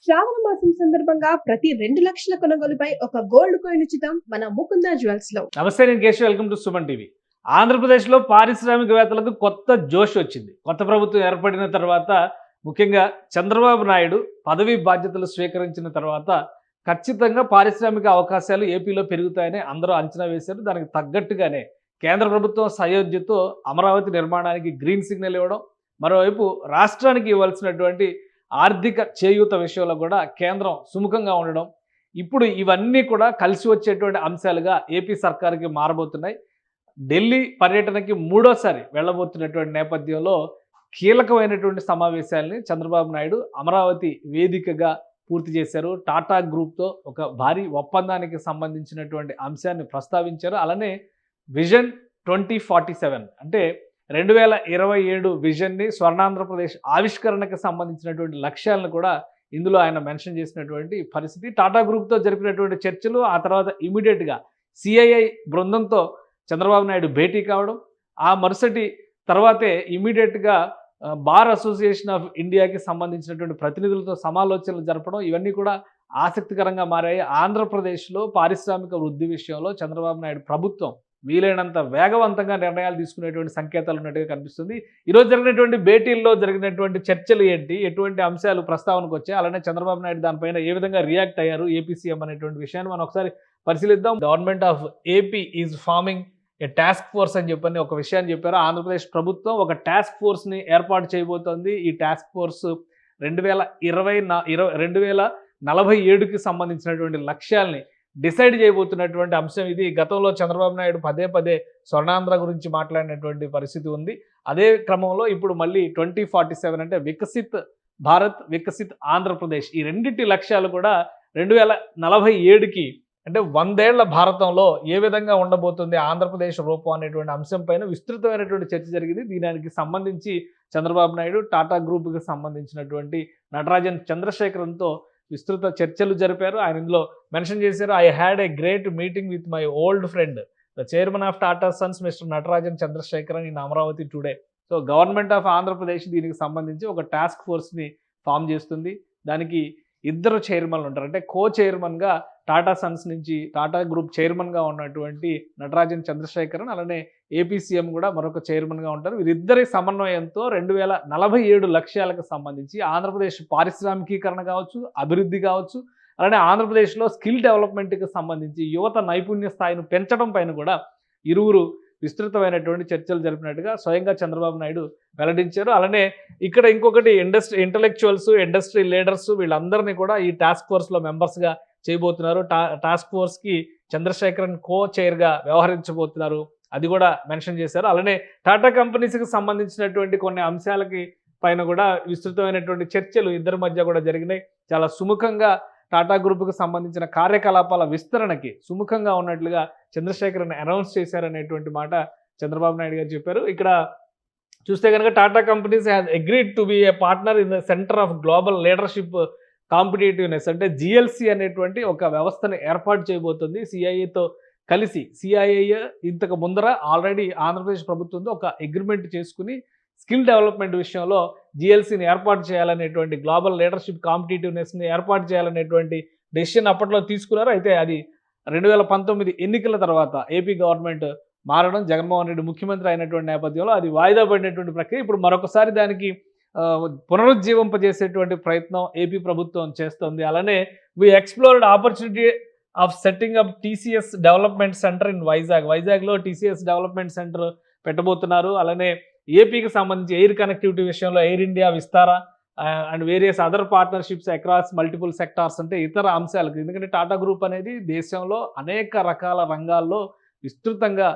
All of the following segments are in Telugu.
శ్రావణ మాసం సందర్భంగా ప్రతి 2 లక్షల కొనుగోలుపై ఒక గోల్డ్ కాయిన్ ఉచితం మన ముకుంద జ్యువెల్స్ లో. నమస్తే, నేను Keshav. Welcome to Suman TV. ఆంధ్రప్రదేశ్లో పారిశ్రామికవేత్తలకు కొత్త జోష్ వచ్చింది. కొత్త ప్రభుత్వం ఏర్పడిన తర్వాత, ముఖ్యంగా చంద్రబాబు నాయుడు పదవీ బాధ్యతలు స్వీకరించిన తర్వాత ఖచ్చితంగా పారిశ్రామిక అవకాశాలు ఏపీలో పెరుగుతాయని అందరూ అంచనా వేశారు. దానికి తగ్గట్టుగానే కేంద్ర ప్రభుత్వం సయోధ్యతో అమరావతి నిర్మాణానికి గ్రీన్ సిగ్నల్ ఇవ్వడం, మరోవైపు రాష్ట్రానికి ఇవ్వాల్సినటువంటి ఆర్థిక చేయూత విషయంలో కూడా కేంద్రం సుముఖంగా ఉండడం, ఇప్పుడు ఇవన్నీ కూడా కలిసి వచ్చేటువంటి అంశాలుగా ఏపీ సర్కారుకి మారబోతున్నాయి. ఢిల్లీ పర్యటనకి మూడోసారి వెళ్ళబోతున్నటువంటి నేపథ్యంలో కీలకమైనటువంటి సమావేశాలని చంద్రబాబు నాయుడు అమరావతి వేదికగా పూర్తి చేశారు. టాటా గ్రూప్తో ఒక భారీ ఒప్పందానికి సంబంధించినటువంటి అంశాన్ని ప్రస్తావించారు. అలానే విజన్ 2047 అంటే 2027 విజన్ని, స్వర్ణాంధ్రప్రదేశ్ ఆవిష్కరణకు సంబంధించినటువంటి లక్ష్యాలను కూడా ఇందులో ఆయన మెన్షన్ చేసినటువంటి పరిస్థితి. టాటా గ్రూప్తో జరిపినటువంటి చర్చలు, ఆ తర్వాత ఇమీడియట్గా సిఐఐ బృందంతో చంద్రబాబు నాయుడు భేటీ కావడం, ఆ మరుసటి తర్వాతే ఇమీడియట్గా బార్ అసోసియేషన్ ఆఫ్ ఇండియాకి సంబంధించినటువంటి ప్రతినిధులతో సమాలోచనలు జరపడం, ఇవన్నీ కూడా ఆసక్తికరంగా మారాయి. ఆంధ్రప్రదేశ్లో పారిశ్రామిక వృద్ధి విషయంలో చంద్రబాబు నాయుడు ప్రభుత్వం వీలైనంత వేగవంతంగా నిర్ణయాలు తీసుకునేటువంటి సంకేతాలు ఉన్నట్టుగా కనిపిస్తుంది. ఈరోజు జరిగినటువంటి భేటీల్లో జరిగినటువంటి చర్చలు ఏంటి, ఎటువంటి అంశాలు ప్రస్తావనకు వచ్చాయి, అలానే చంద్రబాబు నాయుడు దానిపైన ఏ విధంగా రియాక్ట్ అయ్యారు ఏపీ సీఎం అనేటువంటి విషయాన్ని మనం ఒకసారి పరిశీలిద్దాం. Government of AP is farming A task force అని చెప్పని ఒక విషయాన్ని చెప్పారు. ఆంధ్రప్రదేశ్ ప్రభుత్వం ఒక టాస్క్ ఫోర్స్ని ఏర్పాటు చేయబోతోంది. ఈ టాస్క్ ఫోర్స్ 2047కి సంబంధించినటువంటి లక్ష్యాల్ని డిసైడ్ చేయబోతున్నటువంటి అంశం ఇది. గతంలో చంద్రబాబు నాయుడు పదే పదే స్వర్ణాంధ్ర గురించి మాట్లాడినటువంటి పరిస్థితి ఉంది. అదే క్రమంలో ఇప్పుడు మళ్ళీ 2047 అంటే వికసిత్ భారత్, వికసిత్ ఆంధ్రప్రదేశ్, ఈ రెండింటి లక్ష్యాలు కూడా 2047కి అంటే 100 ఏళ్ల భారతంలో ఏ విధంగా ఉండబోతుంది ఆంధ్రప్రదేశ్ రూపం అనేటువంటి అంశం పైన విస్తృతమైనటువంటి చర్చ జరిగింది. దీనికి సంబంధించి చంద్రబాబు నాయుడు టాటా గ్రూప్కి సంబంధించినటువంటి నటరాజన్ చంద్రశేఖరన్తో విస్తృత చర్చలు జరిపారు. ఆయన ఇందులో మెన్షన్ చేశారు, I had a great meeting with my old friend the chairman of Tata Sons mister Natarajan Chandrasekaran in Amaravati today. So government of Andhra Pradesh దీనికి సంబంధించి ఒక టాస్క్ ఫోర్స్ని ఫామ్ చేస్తుంది. దానికి 2 చైర్మన్లు ఉంటారు. అంటే కో చైర్మన్గా టాటా సన్స్ నుంచి టాటా గ్రూప్ చైర్మన్గా ఉన్నటువంటి నటరాజన్ చంద్రశేఖరన్, అలానే ఏపీ సీఎం కూడా మరొక చైర్మన్గా ఉంటారు. వీరిద్దరి సమన్వయంతో 2047 లక్ష్యాలకు సంబంధించి ఆంధ్రప్రదేశ్ పారిశ్రామికీకరణ కావచ్చు, అభివృద్ధి కావచ్చు, అలానే ఆంధ్రప్రదేశ్లో స్కిల్ డెవలప్మెంట్కి సంబంధించి యువత నైపుణ్య స్థాయిని పెంచడం పైన కూడా ఇరువురు విస్తృతమైనటువంటి చర్చలు జరిపినట్టుగా స్వయంగా చంద్రబాబు నాయుడు వెల్లడించారు. అలానే ఇక్కడ ఇంకొకటి, ఇంటలెక్చువల్స్, ఇండస్ట్రీ లీడర్స్, వీళ్ళందరినీ కూడా ఈ టాస్క్ ఫోర్స్లో మెంబర్స్గా చేయబోతున్నారు. టాస్క్ ఫోర్స్కి చంద్రశేఖరన్ కో చైర్గా వ్యవహరించబోతున్నారు, అది కూడా మెన్షన్ చేశారు. అలానే టాటా కంపెనీస్కి సంబంధించినటువంటి కొన్ని అంశాలకి పైన కూడా విస్తృతమైనటువంటి చర్చలు ఇద్దరి మధ్య కూడా జరిగినాయి. చాలా సుముఖంగా టాటా గ్రూప్కి సంబంధించిన కార్యకలాపాల విస్తరణకి సుముఖంగా ఉన్నట్లుగా చంద్రశేఖరన్ అనౌన్స్ చేశారనేటువంటి మాట చంద్రబాబు నాయుడు గారు చెప్పారు. ఇక్కడ చూస్తే కనుక Tata companies has agreed to be a partner in the centre of global leadership competitiveness. అంటే జిఎల్సి అనేటువంటి ఒక వ్యవస్థను ఏర్పాటు చేయబోతుంది సిఐఏతో కలిసి. సిఐఏ ఇంతకు ముందర ఆల్రెడీ ఆంధ్రప్రదేశ్ ప్రభుత్వంతో ఒక అగ్రిమెంట్ చేసుకుని స్కిల్ డెవలప్మెంట్ విషయంలో జిఎల్సీని ఏర్పాటు చేయాలనేటువంటి, గ్లోబల్ లీడర్షిప్ కాంపిటేటివ్నెస్ని ఏర్పాటు చేయాలనేటువంటి డెసిషన్ అప్పట్లో తీసుకున్నారు. అయితే అది 2019 ఎన్నికల తర్వాత ఏపీ గవర్నమెంట్ మారడం, జగన్మోహన్ రెడ్డి ముఖ్యమంత్రి అయినటువంటి నేపథ్యంలో అది వాయిదా పడినటువంటి ప్రక్రియ. ఇప్పుడు మరొకసారి దానికి పునరుజ్జీవింపజేసేటువంటి ప్రయత్నం ఏపీ ప్రభుత్వం చేస్తుంది. అలానే we explored opportunity of setting up TCS development centre in వైజాగ్లో టీసీఎస్ డెవలప్మెంట్ సెంటర్ పెట్టబోతున్నారు. అలానే ఏపీకి సంబంధించి ఎయిర్ కనెక్టివిటీ విషయంలో Air India Vistara and various other partnerships across multiple sectors, అంటే ఇతర అంశాలకు. ఎందుకంటే టాటా గ్రూప్ అనేది దేశంలో అనేక రకాల రంగాల్లో విస్తృతంగా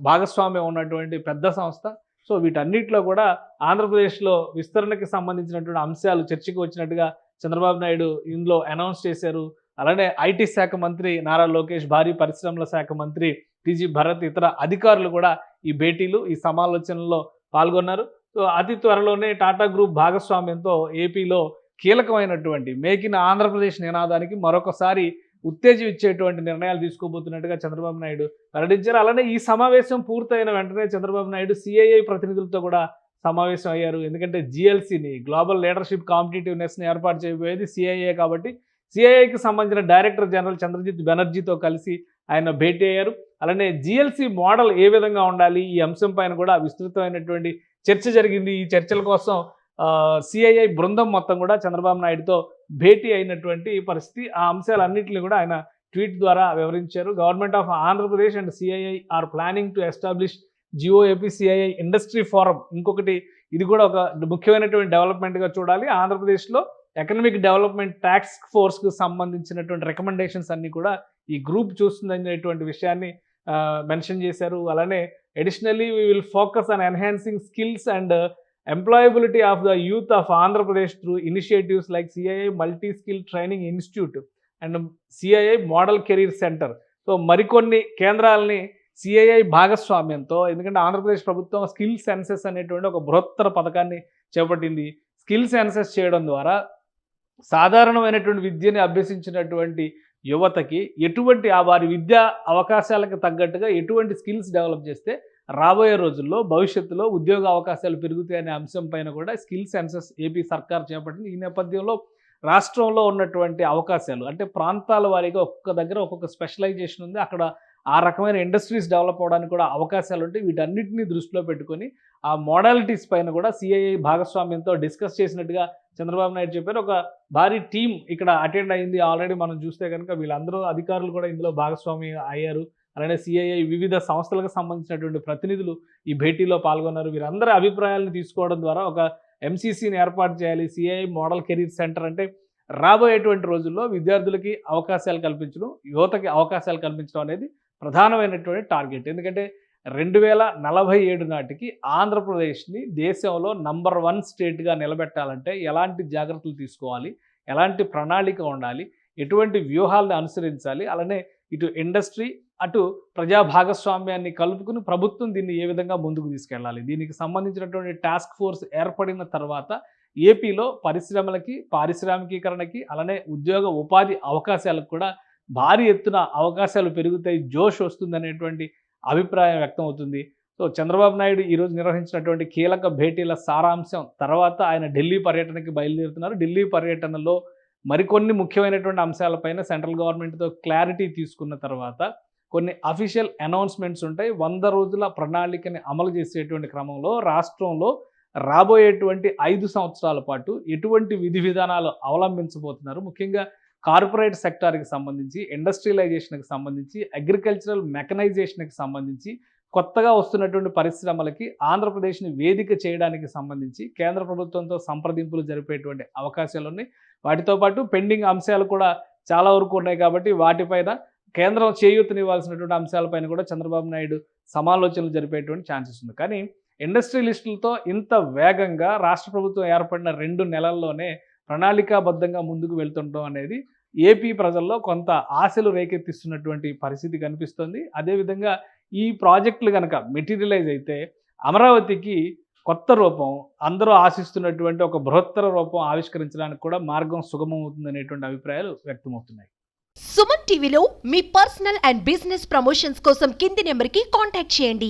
భాగస్వామ్యం ఉన్నటువంటి పెద్ద సంస్థ. సో వీటన్నిటిలో కూడా ఆంధ్రప్రదేశ్లో విస్తరణకి సంబంధించినటువంటి అంశాలు చర్చకు వచ్చినట్టుగా చంద్రబాబు నాయుడు ఇందులో అనౌన్స్ చేశారు. అలానే ఐటీ శాఖ మంత్రి నారా లోకేష్, భారీ పరిశ్రమల శాఖ మంత్రి టీజీ భరత్, ఇతర అధికారులు కూడా ఈ భేటీలు, ఈ సమాలోచనల్లో పాల్గొన్నారు. సో అతి త్వరలోనే టాటా గ్రూప్ భాగస్వామ్యంతో ఏపీలో కీలకమైనటువంటి మేక్ ఇన్ ఆంధ్రప్రదేశ్ నినాదానికి మరొకసారి ఉత్తేజం ఇచ్చేటువంటి నిర్ణయాలు తీసుకోబోతున్నట్టుగా చంద్రబాబు నాయుడు వెల్లడించారు. అలానే ఈ సమావేశం పూర్తయిన వెంటనే చంద్రబాబు నాయుడు సిఐఐ ప్రతినిధులతో కూడా సమావేశం అయ్యారు. ఎందుకంటే జిఎల్సీని, గ్లోబల్ లీడర్షిప్ కాంపిటేటివ్నెస్ని ఏర్పాటు చేయబోయేది సిఐఏ కాబట్టి సిఐఏకి సంబంధించిన డైరెక్టర్ జనరల్ చంద్రజిత్ బెనర్జీతో కలిసి ఆయన భేటీ అయ్యారు. అలానే జిఎల్సీ మోడల్ ఏ విధంగా ఉండాలి, ఈ అంశం పైన కూడా విస్తృతమైనటువంటి చర్చ జరిగింది. ఈ చర్చల కోసం సిఐఐ బృందం మొత్తం కూడా చంద్రబాబు నాయుడుతో భేటీ అయినటువంటి పరిస్థితి. ఆ అంశాలన్నింటినీ కూడా ఆయన ట్వీట్ ద్వారా వివరించారు. Government of Andhra Pradesh and CII are planning to establish GoAP CII industry forum. ఇంకొకటి ఇది కూడా ఒక ముఖ్యమైనటువంటి డెవలప్మెంట్గా చూడాలి. ఆంధ్రప్రదేశ్లో ఎకనమిక్ డెవలప్మెంట్ టాస్క్ ఫోర్స్కు సంబంధించినటువంటి రికమెండేషన్స్ అన్నీ కూడా ఈ గ్రూప్ చూస్తుందనేటువంటి విషయాన్ని మెన్షన్ చేశారు. అలానే additionally we will focus on enhancing skills and employability of the youth of Andhra Pradesh through initiatives like CII multi skill training institute and CII model career centre. So మరికొన్ని కేంద్రాలని సిఐఐ భాగస్వామ్యంతో, ఎందుకంటే ఆంధ్రప్రదేశ్ ప్రభుత్వం స్కిల్ సెన్సెస్ అనేటువంటి ఒక బృహత్తర పథకాన్ని చేపట్టింది. స్కిల్ సెన్సెస్ చేయడం ద్వారా సాధారణమైనటువంటి విద్యని అభ్యసించినటువంటి యువతకి ఎటువంటి వారి విద్యా అవకాశాలకు తగ్గట్టుగా ఎటువంటి స్కిల్స్ డెవలప్ చేస్తే రాబోయే రోజుల్లో భవిష్యత్తులో ఉద్యోగ అవకాశాలు పెరుగుతాయనే అంశం పైన కూడా స్కిల్ సెన్సెస్ ఏపీ సర్కార్ చేపట్టింది. ఈ నేపథ్యంలో రాష్ట్రంలో ఉన్నటువంటి అవకాశాలు అంటే ప్రాంతాల వారీగా ఒక్కొక్క దగ్గర ఒక్కొక్క స్పెషలైజేషన్ ఉంది. అక్కడ ఆ రకమైన ఇండస్ట్రీస్ డెవలప్ అవడానికి కూడా అవకాశాలు ఉంటాయి. వీటన్నిటిని దృష్టిలో పెట్టుకొని ఆ మోడాలిటీస్ పైన కూడా సిఐఐ భాగస్వామ్యంతో డిస్కస్ చేసినట్టుగా చంద్రబాబు నాయుడు చెప్పారు. ఒక భారీ టీం ఇక్కడ అటెండ్ అయింది. ఆల్రెడీ మనం చూస్తే కనుక వీళ్ళందరూ అధికారులు కూడా ఇందులో భాగస్వామి అయ్యారు. అలానే సిఐఐ వివిధ సంస్థలకు సంబంధించినటువంటి ప్రతినిధులు ఈ భేటీలో పాల్గొన్నారు. వీరందరి అభిప్రాయాలను తీసుకోవడం ద్వారా ఒక ఎంసీసీని ఏర్పాటు చేయాలి. సిఐఐ మోడల్ కెరీర్ సెంటర్ అంటే రాబోయేటువంటి రోజుల్లో విద్యార్థులకి అవకాశాలు కల్పించడం, యువతకి అవకాశాలు కల్పించడం అనేది ప్రధానమైనటువంటి టార్గెట్. ఎందుకంటే 2047 నాటికి ఆంధ్రప్రదేశ్ని దేశంలో నంబర్ 1 స్టేట్గా నిలబెట్టాలంటే ఎలాంటి జాగ్రత్తలు తీసుకోవాలి, ఎలాంటి ప్రణాళిక ఉండాలి, ఎటువంటి వ్యూహాలను అనుసరించాలి, అలానే ఇటు ఇండస్ట్రీ అటు ప్రజా భాగస్వామ్యాన్ని కలుపుకుని ప్రభుత్వం దీన్ని ఏ విధంగా ముందుకు తీసుకెళ్ళాలి, దీనికి సంబంధించినటువంటి టాస్క్ ఫోర్స్ ఏర్పడిన తర్వాత ఏపీలో పరిశ్రమలకి, పారిశ్రామికీకరణకి, అలానే ఉద్యోగ ఉపాధి అవకాశాలకు కూడా భారీ ఎత్తున అవకాశాలు పెరుగుతాయి, జోష్ వస్తుందనేటువంటి అభిప్రాయం వ్యక్తం అవుతుంది. సో చంద్రబాబు నాయుడు ఈరోజు నిర్వహించినటువంటి కీలక భేటీల సారాంశం తర్వాత ఆయన ఢిల్లీ పర్యటనకి బయలుదేరుతున్నారు. ఢిల్లీ పర్యటనలో మరికొన్ని ముఖ్యమైనటువంటి అంశాలపైన సెంట్రల్ గవర్నమెంట్తో క్లారిటీ తీసుకున్న తర్వాత కొన్ని అఫీషియల్ అనౌన్స్మెంట్స్ ఉంటాయి. 100 రోజుల ప్రణాళికని అమలు చేసేటువంటి క్రమంలో రాష్ట్రంలో రాబోయేటువంటి 5 సంవత్సరాల పాటు ఎటువంటి విధి విధానాలు అవలంబించబోతున్నారు, ముఖ్యంగా కార్పొరేట్ సెక్టార్కి సంబంధించి, ఇండస్ట్రియలైజేషన్కి సంబంధించి, అగ్రికల్చరల్ మెకనైజేషన్కి సంబంధించి, కొత్తగా వస్తున్నటువంటి పరిశ్రమలకి ఆంధ్రప్రదేశ్ని వేదిక చేయడానికి సంబంధించి కేంద్ర ప్రభుత్వంతో సంప్రదింపులు జరిపేటువంటి అవకాశాలు ఉన్నాయి. వాటితో పాటు పెండింగ్ అంశాలు కూడా చాలా వరకు ఉన్నాయి కాబట్టి వాటిపైన కేంద్రం చేయూతనివ్వాల్సినటువంటి అంశాలపైన కూడా చంద్రబాబు నాయుడు సమాలోచనలు జరిపేటువంటి ఛాన్సెస్ ఉంది. కానీ ఇండస్ట్రియలిస్టులతో ఇంత వేగంగా రాష్ట్ర ప్రభుత్వం ఏర్పడిన 2 నెలల్లోనే ప్రణాళికాబద్ధంగా ముందుకు వెళ్తుండడం అనేది ఏపీ ప్రజల్లో కొంత ఆశలు రేకెత్తిస్తున్నటువంటి పరిస్థితి కనిపిస్తుంది. అదేవిధంగా ఈ ప్రాజెక్టులు కనుక మెటీరియలైజ్ అయితే అమరావతికి కొత్త రూపం, అందరూ ఆశిస్తున్నటువంటి ఒక బృహత్తర రూపం ఆవిష్కరించడానికి కూడా మార్గం సుగమం అవుతుందనేటువంటి అభిప్రాయాలు వ్యక్తమవుతున్నాయి. సుమన్ టీవీలో మీ పర్సనల్ అండ్ బిజినెస్ ప్రమోషన్స్ కోసం కింది నెంబర్కి కాంటాక్ట్ చేయండి.